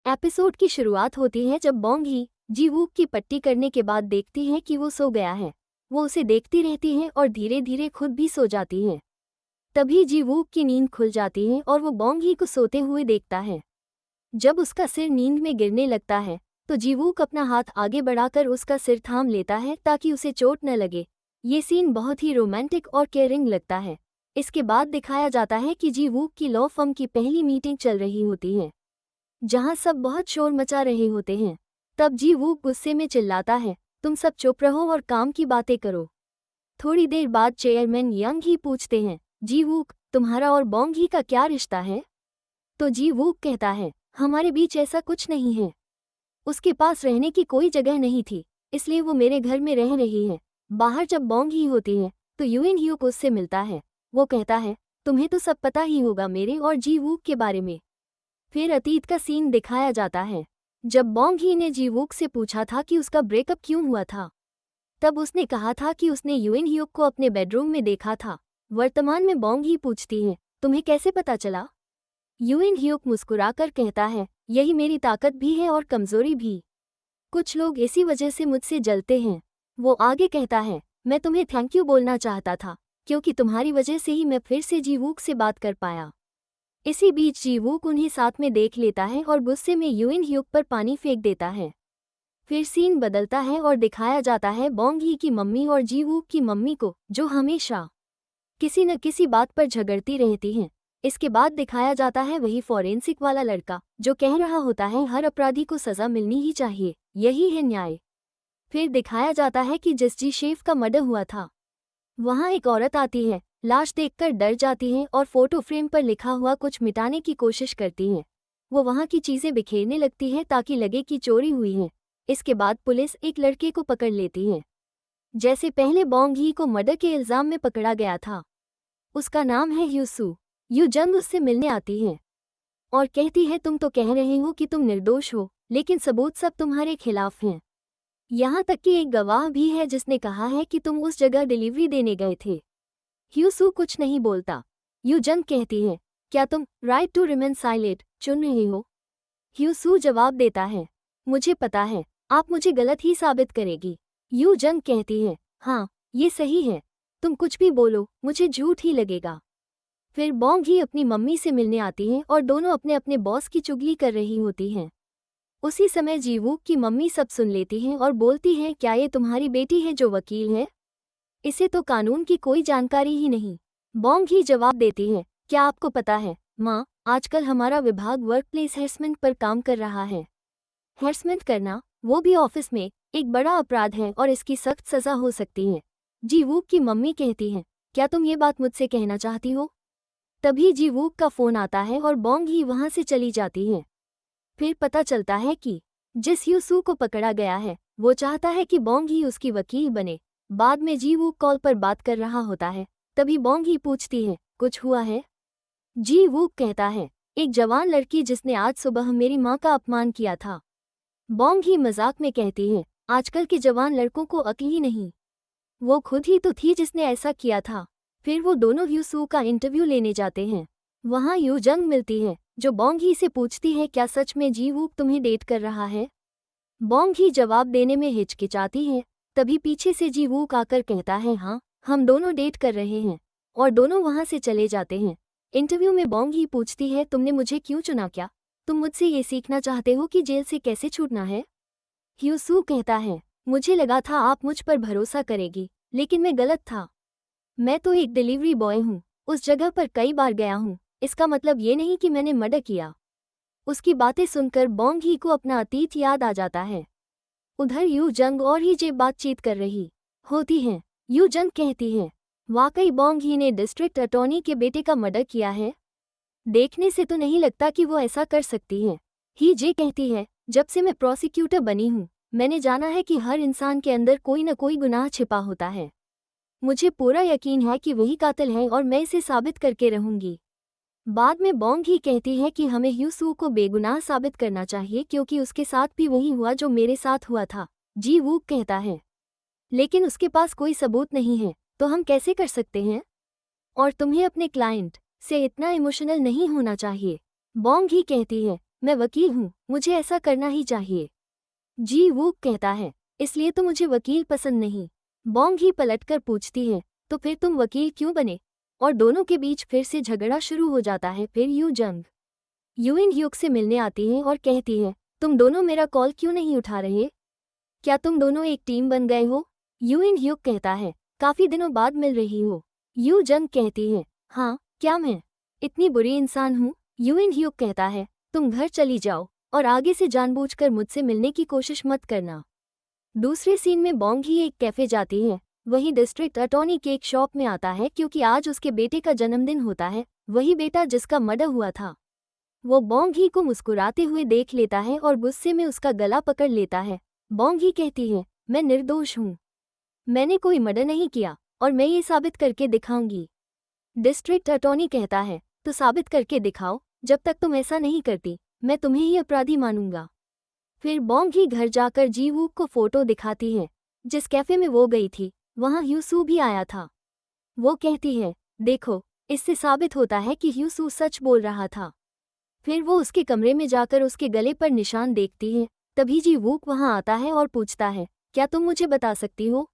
Episode की शुरुआत होती है जब बॉन्ग ही जी वूक की पट्टी करने के बाद देखती है कि वो सो गया है। वो उसे देखती रहती है और धीरे धीरे खुद भी सो जाती है। तभी जी वूक की नींद खुल जाती है और वो बॉन्ग ही को सोते हुए देखता है। जब उसका सिर नींद में गिरने लगता है तो जी वूक अपना हाथ आगे बढ़ाकर उसका सिर थाम लेता है ताकि उसे चोट न लगे। ये सीन बहुत ही रोमांटिक और केयरिंग लगता है। इसके बाद दिखाया जाता है कि जी वूक की लॉ फर्म की पहली मीटिंग चल रही होती है, जहां सब बहुत शोर मचा रहे होते हैं। तब जी वूक गुस्से में चिल्लाता है, तुम सब चुप रहो और काम की बातें करो। थोड़ी देर बाद चेयरमैन यंग ही पूछते हैं, जी वूक, तुम्हारा और बॉन्ग ही का क्या रिश्ता है? तो जी वूक कहता है, हमारे बीच ऐसा कुछ नहीं है। उसके पास रहने की कोई जगह नहीं थी, इसलिए वो मेरे घर में रह रही है। बाहर जब बॉन्ग ही होती है तो यूइन ह्यूक उससे मिलता है। वो कहता है, तुम्हें तो सब पता ही होगा मेरे और जी वूक के बारे में। फिर अतीत का सीन दिखाया जाता है, जब बॉन्ग ही ने जी वूक से पूछा था कि उसका ब्रेकअप क्यों हुआ था। तब उसने कहा था कि उसने यूइन ह्यूक को अपने बेडरूम में देखा था। वर्तमान में बॉन्ग ही पूछती है, तुम्हें कैसे पता चला? यूइन ह्यूक मुस्कुराकर कहता है, यही मेरी ताकत भी है और कमजोरी भी। कुछ लोग इसी वजह से मुझसे जलते हैं। वो आगे कहता है, मैं तुम्हें थैंक यू बोलना चाहता था, क्योंकि तुम्हारी वजह से ही मैं फिर से जी वूक से बात कर पाया। इसी बीच जी वूक उन्हें साथ में देख लेता है और गुस्से में यूइन ह्यूक पर पानी फेंक देता है। फिर सीन बदलता है और दिखाया जाता है बॉन्ग ही की मम्मी और जी वूक की मम्मी को, जो हमेशा किसी न किसी बात पर झगड़ती रहती हैं। इसके बाद दिखाया जाता है वही फॉरेंसिक वाला लड़का जो कह रहा होता है हर अपराधी को सजा मिलनी ही चाहिए, यही है न्याय। फिर दिखाया जाता है कि जिस जी शेफ का मर्डर हुआ था वहाँ एक औरत आती है, लाश देखकर डर जाती है और फोटो फ्रेम पर लिखा हुआ कुछ मिटाने की कोशिश करती है। वो वहाँ की चीज़ें बिखेरने लगती है ताकि लगे कि चोरी हुई है। इसके बाद पुलिस एक लड़के को पकड़ लेती है, जैसे पहले बॉन्ग ही को मर्डर के इल्ज़ाम में पकड़ा गया था। उसका नाम है ह्यूसू। यू जंग उससे मिलने आती है और कहती है, तुम तो कह रहे हो कि तुम निर्दोष हो, लेकिन सबूत सब तुम्हारे खिलाफ हैं। यहाँ तक कि एक गवाह भी है जिसने कहा है कि तुम उस जगह डिलीवरी देने गए थे। ह्यूसू कुछ नहीं बोलता। यू जंग कहती है, क्या तुम राइट टू रिमेन साइलेंट चुन रहे हो? ह्यूसू जवाब देता है, मुझे पता है आप मुझे गलत ही साबित करेगी। यू जंग कहती है, हाँ ये सही है, तुम कुछ भी बोलो मुझे झूठ ही लगेगा। फिर बॉन्ग ही अपनी मम्मी से मिलने आती है और दोनों अपने अपने बॉस की चुगली कर रही होती हैं। उसी समय जी वूक की मम्मी सब सुन लेती हैं और बोलती है, क्या ये तुम्हारी बेटी है जो वकील है? इसे तो कानून की कोई जानकारी ही नहीं। बॉन्ग ही जवाब देती है, क्या आपको पता है माँ, आजकल हमारा विभाग वर्कप्लेस हैरेसमेंट पर काम कर रहा है। हैरेसमेंट करना, वो भी ऑफिस में, एक बड़ा अपराध है और इसकी सख्त सजा हो सकती है। जी वूक की मम्मी कहती है, क्या तुम ये बात मुझसे कहना चाहती हो? तभी जी वूक का फोन आता है और बॉन्ग ही वहां से चली जाती है। फिर पता चलता है कि जिस ह्यूसू को पकड़ा गया है वो चाहता है कि बॉन्ग ही उसकी वकील बने। बाद में जी वूक कॉल पर बात कर रहा होता है, तभी बॉन्ग ही पूछती है, कुछ हुआ है? जी वूक कहता है, एक जवान लड़की जिसने आज सुबह मेरी माँ का अपमान किया था। बॉन्ग ही मजाक में कहती है, आजकल के जवान लड़कों को अक्ल ही नहीं, वो खुद ही तो थी जिसने ऐसा किया था। फिर वो दोनों ह्यूसू का इंटरव्यू लेने जाते हैं। वहाँ यू जंग मिलती है जो बॉन्ग ही से पूछती है, क्या सच में जी वूक तुम्हें डेट कर रहा है? बॉन्ग ही जवाब देने में हिचकिचाती है। तभी पीछे से जी वूक आकर कहता है, हाँ हम दोनों डेट कर रहे हैं, और दोनों वहाँ से चले जाते हैं। इंटरव्यू में बॉन्ग ही पूछती है, तुमने मुझे क्यों चुना? क्या तुम मुझसे ये सीखना चाहते हो कि जेल से कैसे छूटना है? ह्यूसू कहता है, मुझे लगा था आप मुझ पर भरोसा करेगी, लेकिन मैं गलत था। मैं तो एक डिलीवरी बॉय हूँ, उस जगह पर कई बार गया हूँ, इसका मतलब ये नहीं कि मैंने मर्डर किया। उसकी बातें सुनकर बॉन्ग ही को अपना अतीत याद आ जाता है। उधर यू जंग और ही जे बातचीत कर रही होती हैं। यू जंग कहती है, वाकई बॉन्ग ही ने डिस्ट्रिक्ट अटॉर्नी के बेटे का मर्डर किया है? देखने से तो नहीं लगता कि वो ऐसा कर सकती है। ही जे कहती है, जब से मैं प्रोसिक्यूटर बनी हूँ मैंने जाना है कि हर इंसान के अंदर कोई न कोई गुनाह छिपा होता है। मुझे पूरा यकीन है कि वही कातिल है और मैं इसे साबित करके रहूंगी। बाद में बॉन्ग ही कहती है कि हमें ह्यूसू को बेगुनाह साबित करना चाहिए क्योंकि उसके साथ भी वही हुआ जो मेरे साथ हुआ था। जी वूक कहता है, लेकिन उसके पास कोई सबूत नहीं है, तो हम कैसे कर सकते हैं? और तुम्हें अपने क्लाइंट से इतना इमोशनल नहीं होना चाहिए। बॉन्ग ही कहती है, मैं वकील हूँ, मुझे ऐसा करना ही चाहिए। जी वूक कहता है, इसलिए तो मुझे वकील पसंद नहीं। बॉन्ग ही पलटकर पूछती है, तो फिर तुम वकील क्यों बने? और दोनों के बीच फिर से झगड़ा शुरू हो जाता है। फिर यू जंग यूइन ह्यूक से मिलने आती है और कहती है, तुम दोनों मेरा कॉल क्यों नहीं उठा रहे? क्या तुम दोनों एक टीम बन गए हो? यूइन ह्यूक कहता है, काफी दिनों बाद मिल रही हो। यू जंग कहती है, हाँ, क्या मैं इतनी बुरी इंसान हूँ? यूइन ह्यूक कहता है, तुम घर चली जाओ और आगे से जानबूझकर मुझसे मिलने की कोशिश मत करना। दूसरे सीन में बॉन्ग ही एक कैफे जाती है। वही डिस्ट्रिक्ट अटॉर्नी केक शॉप में आता है क्योंकि आज उसके बेटे का जन्मदिन होता है, वही बेटा जिसका मर्डर हुआ था। वो बॉन्ग ही को मुस्कुराते हुए देख लेता है और गुस्से में उसका गला पकड़ लेता है। बॉन्ग ही कहती है, मैं निर्दोष हूँ, मैंने कोई मर्डर नहीं किया और मैं ये साबित करके दिखाऊंगी। डिस्ट्रिक्ट अटॉर्नी कहता है, तो साबित करके दिखाओ, जब तक तुम ऐसा नहीं करती मैं तुम्हें ही अपराधी मानूंगा। फिर बॉन्ग ही घर जाकर जी वूक को फोटो दिखाती है। जिस कैफे में वो गई थी वहां ह्यूसू भी आया था। वो कहती है, देखो, इससे साबित होता है कि ह्यूसू सच बोल रहा था। फिर वो उसके कमरे में जाकर उसके गले पर निशान देखती है। तभी जी वूक वहां आता है और पूछता है, क्या तुम मुझे बता सकती हो?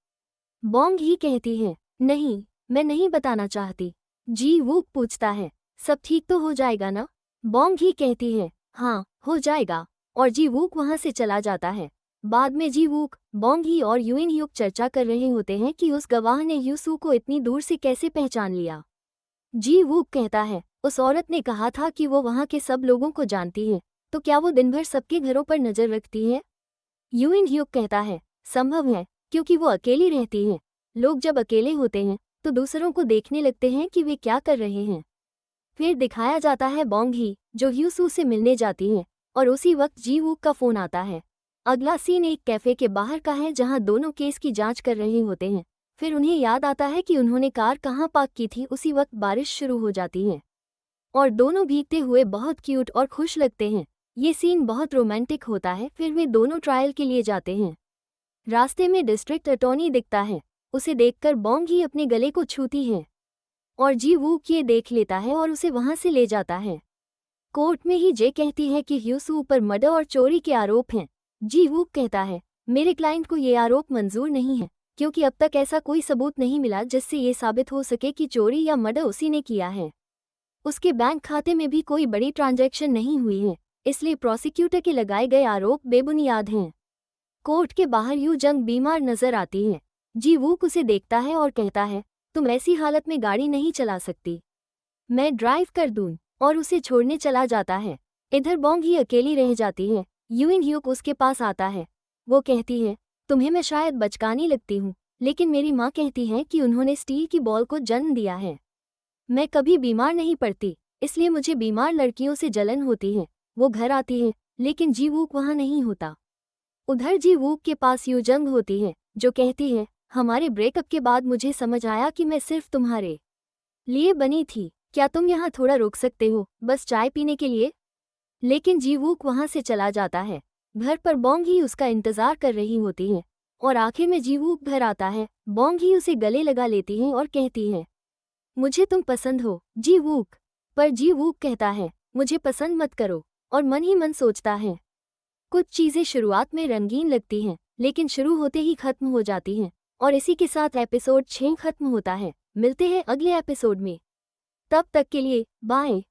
बॉन्ग ही कहती है, नहीं, मैं नहीं बताना चाहती। जी वूक पूछता है, सब ठीक तो हो जाएगा ना? बॉन्ग ही कहती है, हाँ, हो जाएगा, और जी वूक वहां से चला जाता है। बाद में जी वूक, बॉन्ग ही और यूइन ह्यूक चर्चा कर रहे होते हैं कि उस गवाह ने ह्यूसू को इतनी दूर से कैसे पहचान लिया। जी वूक कहता है, उस औरत ने कहा था कि वो वहां के सब लोगों को जानती है, तो क्या वो दिन भर सबके घरों पर नजर रखती है? यूइन ह्यूक कहता है, संभव है, क्योंकि वो अकेली रहती है। लोग जब अकेले होते हैं तो दूसरों को देखने लगते हैं कि वे क्या कर रहे हैं। फिर दिखाया जाता है बॉन्ग ही जो ह्यूसू से मिलने जाती है और उसी वक्त जी वूक का फोन आता है। अगला सीन एक कैफे के बाहर का है जहां दोनों केस की जांच कर रहे होते हैं। फिर उन्हें याद आता है कि उन्होंने कार कहाँ पार्क की थी। उसी वक्त बारिश शुरू हो जाती है और दोनों भीगते हुए बहुत क्यूट और खुश लगते हैं। ये सीन बहुत रोमांटिक होता है। फिर वे दोनों ट्रायल के लिए जाते हैं। रास्ते में डिस्ट्रिक्ट अटॉर्नी दिखता है। उसे देखकर बॉन्ग ही अपने गले को छूती है और जी वूक ये देख लेता है और उसे वहां से ले जाता है। कोर्ट में ही जे कहती है कि ह्यूसू पर मर्डर और चोरी के आरोप हैं। जी वूक कहता है, मेरे क्लाइंट को ये आरोप मंजूर नहीं है क्योंकि अब तक ऐसा कोई सबूत नहीं मिला जिससे ये साबित हो सके कि चोरी या मर्डर उसी ने किया है। उसके बैंक खाते में भी कोई बड़ी ट्रांजैक्शन नहीं हुई है, इसलिए प्रोसिक्यूटर के लगाए गए आरोप बेबुनियाद हैं। कोर्ट के बाहर यू जंग बीमार नजर आती है। जी वूक उसे देखता है और कहता है, तुम ऐसी हालत में गाड़ी नहीं चला सकती, मैं ड्राइव कर दूं, और उसे छोड़ने चला जाता है। इधर बॉन्ग ही अकेली रह जाती है। यूइन ह्यूक उसके पास आता है। वो कहती है, तुम्हें मैं शायद बचकानी लगती हूँ, लेकिन मेरी माँ कहती है कि उन्होंने स्टील की बॉल को जन्म दिया है। मैं कभी बीमार नहीं पड़ती, इसलिए मुझे बीमार लड़कियों से जलन होती है। वो घर आती है, लेकिन जी वूक वहाँ नहीं होता। उधर जी वूक के पास यू जंग होती है जो कहती है, हमारे ब्रेकअप के बाद मुझे समझ आया कि मैं सिर्फ तुम्हारे लिए बनी थी। क्या तुम यहाँ थोड़ा रुक सकते हो, बस चाय पीने के लिए? लेकिन जी वूक वहाँ से चला जाता है। घर पर बॉन्ग ही उसका इंतजार कर रही होती है और आखिर में जी वूक घर आता है। बॉन्ग ही उसे गले लगा लेती है और कहती है, मुझे तुम पसंद हो जी वूक। पर जी वूक कहता है, मुझे पसंद मत करो, और मन ही मन सोचता है। कुछ चीज़ें शुरुआत में रंगीन लगती हैं, लेकिन शुरू होते ही खत्म हो जाती हैं। और इसी के साथ एपिसोड 6 खत्म होता है। मिलते हैं अगले एपिसोड में, तब तक के लिए बाय।